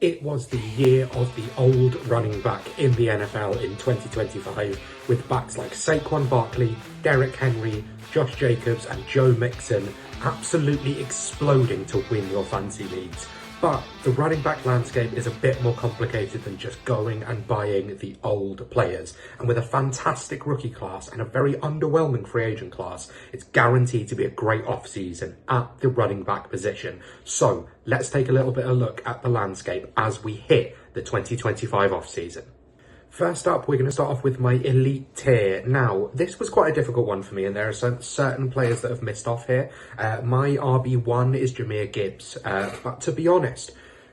It was the year of the old running back in the NFL in 2025, with backs like Saquon Barkley, Derrick Henry, Josh Jacobs and Joe Mixon absolutely exploding to win your fantasy leagues. But the running back landscape is a bit more complicated than just going and buying the old players. And with a fantastic rookie class and a very underwhelming free agent class, it's guaranteed to be a great offseason at the running back position. So let's take a little bit of a look at the landscape as we hit the 2025 offseason. First up, we're going to start off with my elite tier. Now, this was quite a difficult one for me, and there are certain players that have missed off here. My RB1 is Jahmyr Gibbs, but to be honest,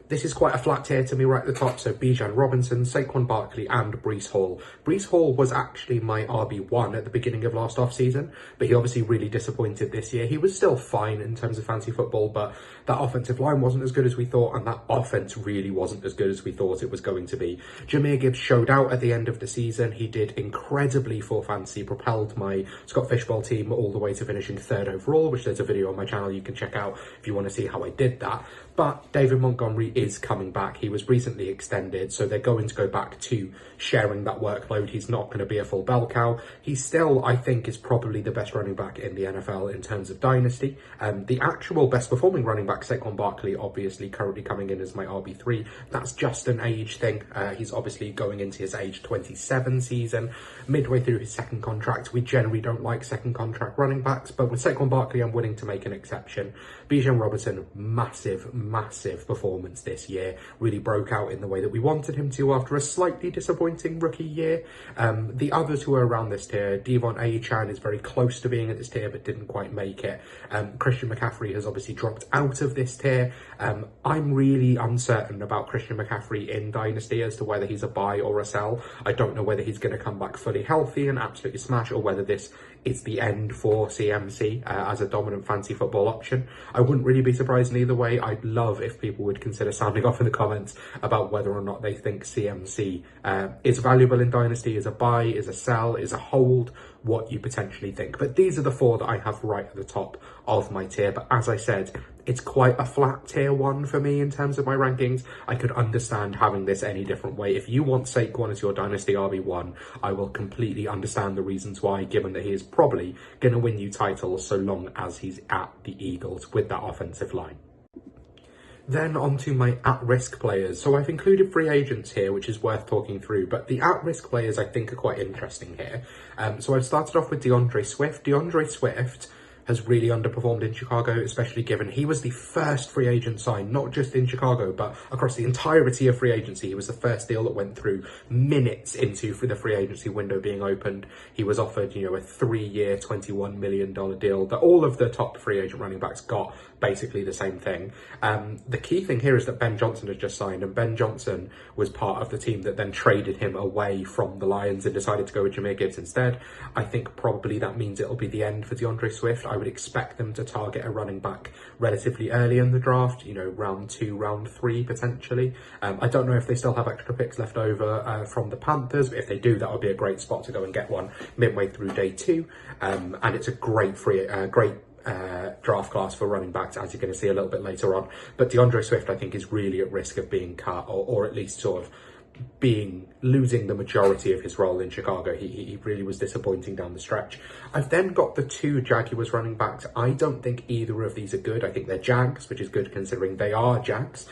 this is quite a flat tier to me right at the top. So Bijan Robinson, Saquon Barkley and Breece Hall. Breece Hall was actually my RB1 at the beginning of last offseason, but he obviously really disappointed this year. He was still fine in terms of fantasy football, but that offensive line wasn't as good as we thought, and that offense really wasn't as good as we thought it was going to be. Jahmyr Gibbs showed out at the end of the season. He did incredibly for fantasy, propelled my Scott Fishbowl team all the way to finishing 3rd overall, which there's a video on my channel you can check out if you want to see how I did that. But David Montgomery is coming back. He was recently extended, so they're going to go back to sharing that workload. He's not going to be a full bell cow. He still, I think, is probably the best running back in the NFL in terms of dynasty. The actual best performing running back, Saquon Barkley, obviously currently coming in as my RB3. That's just an age thing. He's obviously going into his age 27 season, midway through his second contract. We generally don't like second contract running backs, but with Saquon Barkley, I'm willing to make an exception. Bijan Robinson, massive performance this year. Really broke out in the way that we wanted him to after a slightly disappointing rookie year. The others who are around this tier, Devon Achane is very close to being at this tier but didn't quite make it. Christian McCaffrey has obviously dropped out of this tier. I'm really uncertain about Christian McCaffrey in Dynasty as to whether he's a buy or a sell. I don't know whether he's going to come back fully healthy and absolutely smash, or whether this is the end for CMC as a dominant fantasy football option. I wouldn't really be surprised in either way. I'd love if people would consider sounding off in the comments about whether or not they think CMC is valuable in Dynasty, is a buy, is a sell, is a hold, what you potentially think. But these are the 4 that I have right at the top of my tier. But as I said, it's quite a flat tier 1 for me in terms of my rankings. I could understand having this any different way. If you want Saquon as your Dynasty RB1, I will completely understand the reasons why, given that he is probably going to win you titles so long as he's at the Eagles with that offensive line. Then on to my at-risk players. So I've included free agents here, which is worth talking through, but the at-risk players I think are quite interesting here. So I've started off with DeAndre Swift. DeAndre Swift has really underperformed in Chicago, especially given he was the first free agent signed, not just in Chicago, but across the entirety of free agency. He was the first deal that went through minutes into the free agency window being opened. He was offered, a 3-year, $21 million deal that all of the top free agent running backs got basically the same thing. The key thing here is that Ben Johnson has just signed, and Ben Johnson was part of the team that then traded him away from the Lions and decided to go with Jahmyr Gibbs instead. I think probably that means it'll be the end for DeAndre Swift. I would expect them to target a running back relatively early in the draft, round 2, round 3 potentially. I don't know if they still have extra picks left over from the Panthers, but if they do, that would be a great spot to go and get one midway through day 2. And it's a great draft class for running backs, as you're going to see a little bit later on. But DeAndre Swift, I think, is really at risk of being cut, or at least sort of losing the majority of his role in Chicago. He really was disappointing down the stretch. I've then got the 2 Jaguars running backs. I don't think either of these are good. I think they're Jags, which is good considering they are Jags.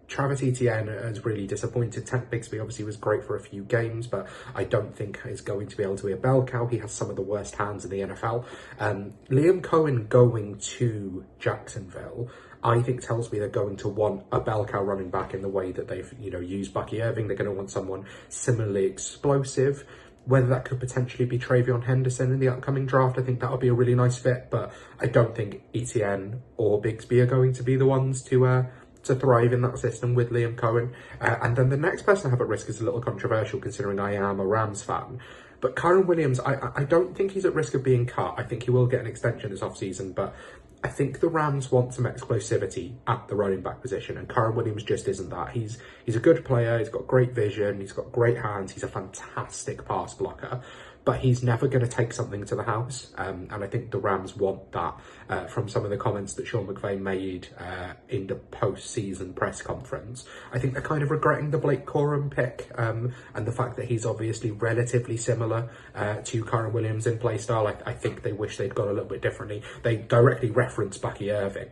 Travis Etienne has really disappointed. Tank Bigsby obviously was great for a few games, but I don't think is going to be able to be a bell cow. He has some of the worst hands in the NFL. Liam Cohen going to Jacksonville, I think, tells me they're going to want a bell cow running back in the way that they've, used Bucky Irving. They're going to want someone similarly explosive. Whether that could potentially be Travion Henderson in the upcoming draft, I think that would be a really nice fit, but I don't think Etienne or Bigsby are going to be the ones to thrive in that system with Liam Cohen. And then the next person I have at risk is a little controversial considering I am a Rams fan. But Kyren Williams, I don't think he's at risk of being cut. I think he will get an extension this offseason, but I think the Rams want some exclusivity at the running back position, and Kyren Williams just isn't that. He's a good player, he's got great vision, he's got great hands, he's a fantastic pass blocker. but he's never going to take something to the house. And I think the Rams want that from some of the comments that Sean McVay made in the post-season press conference. I think they're kind of regretting the Blake Corum pick and the fact that he's obviously relatively similar to Kyren Williams in play style. I think they wish they'd gone a little bit differently. They directly reference Bucky Irving.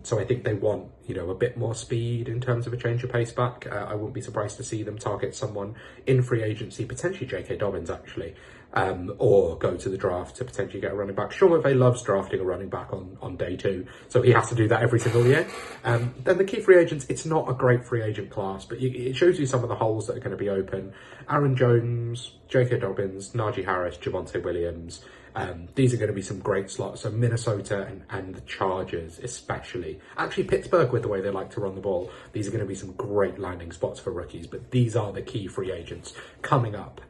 So I think they want, a bit more speed in terms of a change of pace back. I wouldn't be surprised to see them target someone in free agency, potentially J.K. Dobbins actually, or go to the draft to potentially get a running back. Sean McVay loves drafting a running back on day 2, so he has to do that every single year. Then the key free agents, it's not a great free agent class, but it shows you some of the holes that are going to be open. Aaron Jones, J.K. Dobbins, Najee Harris, Javonte Williams. These are going to be some great slots. So Minnesota and the Chargers especially. Actually Pittsburgh, with the way they like to run the ball. These are going to be some great landing spots for rookies. But these are the key free agents coming up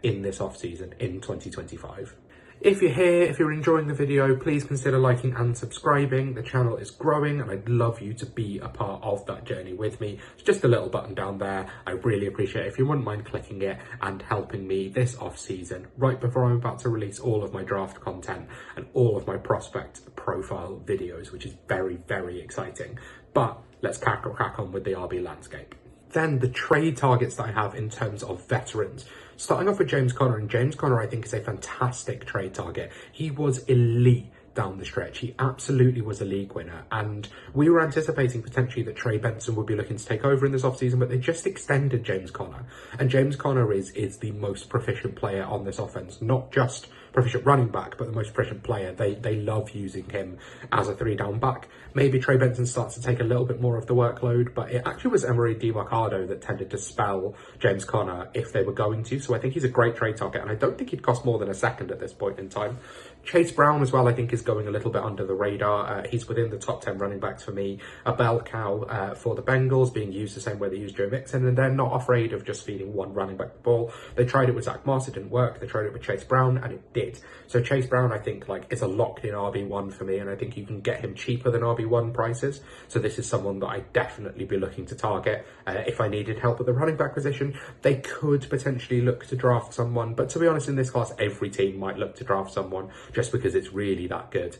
in this offseason in 2025. If you're here, if you're enjoying the video, please consider liking and subscribing. The channel is growing and I'd love you to be a part of that journey with me. It's just a little button down there. I really appreciate it if you wouldn't mind clicking it and helping me this off season, right before I'm about to release all of my draft content and all of my prospect profile videos, which is very, very exciting. But let's crack on with the RB landscape. Then the trade targets that I have in terms of veterans. Starting off with James Conner, and James Conner I think is a fantastic trade target. He was elite down the stretch. He absolutely was a league winner, and we were anticipating potentially that Trey Benson would be looking to take over in this offseason, but they just extended James Conner. And James Conner is the most proficient player on this offense, not just proficient running back, but the most proficient player. They love using him as a 3-down back. Maybe Trey Benson starts to take a little bit more of the workload, but it actually was Emery DeMarcado that tended to spell James Conner if they were going to. So I think he's a great trade target, and I don't think he'd cost more than a second at this point in time. Chase Brown as well, I think, is going a little bit under the radar. He's within the top 10 running backs for me. A bell cow for the Bengals, being used the same way they use Joe Mixon, and they're not afraid of just feeding one running back the ball. They tried it with Zach Moss, it didn't work. They tried it with Chase Brown, and it did. So Chase Brown, I think, is a locked-in RB1 for me, and I think you can get him cheaper than RB1 prices. So this is someone that I'd definitely be looking to target. If I needed help at the running back position, they could potentially look to draft someone. But to be honest, in this class, every team might look to draft someone just because it's really that good.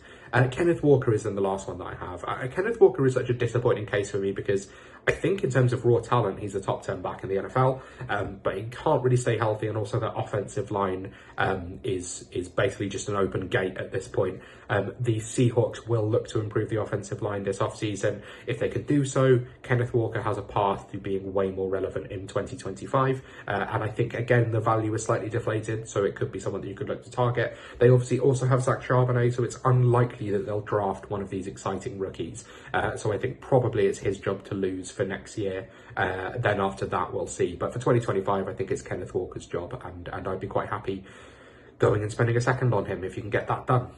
Kenneth Walker is then the last one that I have. Kenneth Walker is such a disappointing case for me because I think in terms of raw talent, he's a top 10 back in the NFL, but he can't really stay healthy, and also that offensive line is basically just an open gate at this point. The Seahawks will look to improve the offensive line this offseason. If they can do so, Kenneth Walker has a path to being way more relevant in 2025, and I think, again, the value is slightly deflated, so it could be someone that you could look to target. They obviously also have Zach Charbonnet, so it's unlikely that they'll draft one of these exciting rookies. So I think probably it's his job to lose for next year. Then after that, we'll see. But for 2025, I think it's Kenneth Walker's job, and I'd be quite happy going and spending a second on him if you can get that done.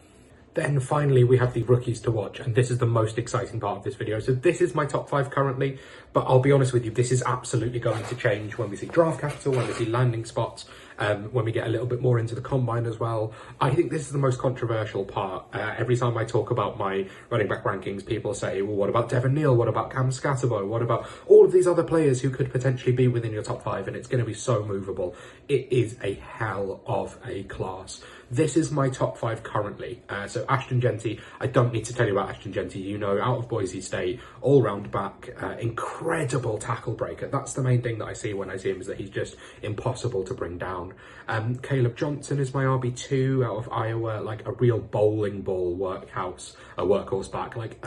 Then finally, we have the rookies to watch, and this is the most exciting part of this video. So this is my top 5 currently, but I'll be honest with you, this is absolutely going to change when we see draft capital, when we see landing spots, when we get a little bit more into the combine as well. I think this is the most controversial part. Every time I talk about my running back rankings, people say, well, what about Devin Neal? What about Cam Scatterbo? What about all of these other players who could potentially be within your top 5? And it's going to be so movable. It is a hell of a class. This is my top 5 currently. So Ashton Jeanty, I don't need to tell you about Ashton Jeanty. You know, out of Boise State, all-round back, incredible tackle breaker. That's the main thing that I see when I see him, is that he's just impossible to bring down. Caleb Johnson is my RB2 out of Iowa, like a real bowling ball workhorse back, like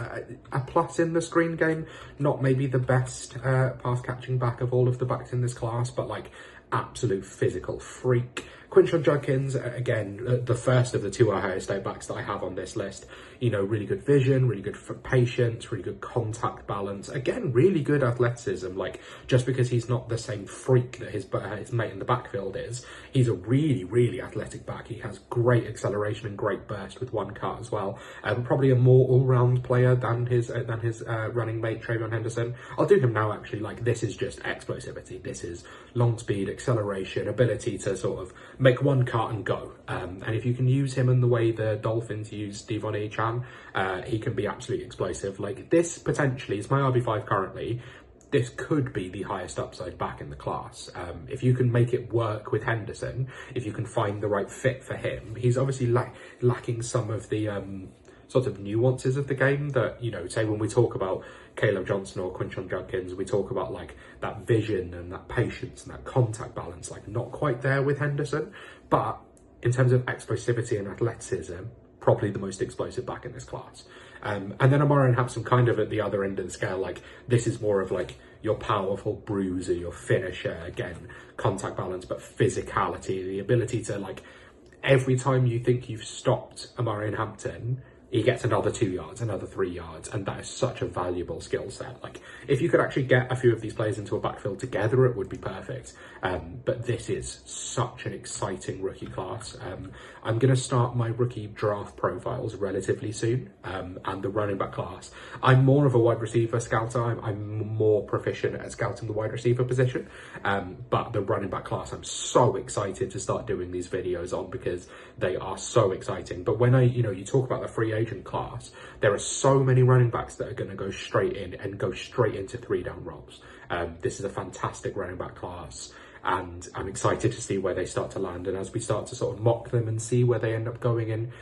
a plus in the screen game. Not maybe the best pass catching back of all of the backs in this class, but like absolute physical freak. Quinshon Judkins, again, the first of the 2 Ohio State backs that I have on this list. You know, really good vision, really good for patience, really good contact balance. Again, really good athleticism. Like, just because he's not the same freak that his mate in the backfield is, he's a really, really athletic back. He has great acceleration and great burst with one cut as well. Probably a more all-round player than his running mate, Trayvon Henderson. I'll do him now, actually. Like, this is just explosivity. This is long speed, acceleration, ability to sort of make one cut and go. And if you can use him in the way the Dolphins use Devon Achane, he can be absolutely explosive. Like, this potentially is my RB5 currently. this could be the highest upside back in the class. If you can make it work with Henderson, if you can find the right fit for him, he's obviously lacking some of the sort of nuances of the game that, you know, say when we talk about Caleb Johnson or Quinshon Judkins, we talk about like that vision and that patience and that contact balance, like not quite there with Henderson. But in terms of explosivity and athleticism, probably the most explosive back in this class. And then Omarion Hampson kind of at the other end of the scale, like this is more of like your powerful bruiser, your finisher, again, contact balance, but physicality, the ability to like, every time you think you've stopped Omarion Hampton, he gets another 2 yards, another 3 yards, and that is such a valuable skill set. Like, if you could actually get a few of these players into a backfield together, it would be perfect. But this is such an exciting rookie class. I'm going to start my rookie draft profiles relatively soon, and the running back class. I'm more of a wide receiver scouter. I'm more proficient at scouting the wide receiver position, but the running back class, I'm so excited to start doing these videos on because they are so exciting. But when you talk about the free agent class, there are so many running backs that are going to go straight in and go straight into 3-down roles. This is a fantastic running back class, and I'm excited to see where they start to land. And as we start to sort of mock them and see where they end up going in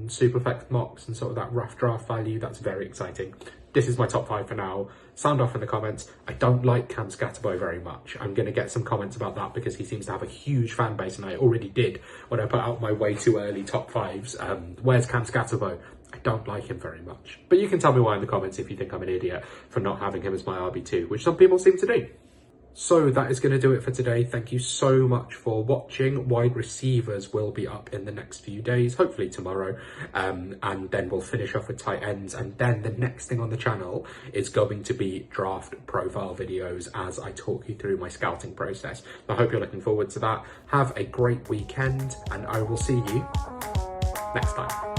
Superflex mocks and sort of that rough draft value, that's very exciting. This is my top 5 for now. Sound off in the comments. I don't like Cam Scatterboy very much. I'm going to get some comments about that because he seems to have a huge fan base, and I already did when I put out my way too early top 5s. Where's Cam Scatterboy? I don't like him very much. But you can tell me why in the comments if you think I'm an idiot for not having him as my RB2, which some people seem to do. So that is going to do it for today. Thank you so much for watching. Wide receivers will be up in the next few days, hopefully tomorrow, and then we'll finish off with tight ends. And then the next thing on the channel is going to be draft profile videos as I talk you through my scouting process. I hope you're looking forward to that. Have a great weekend, and I will see you next time.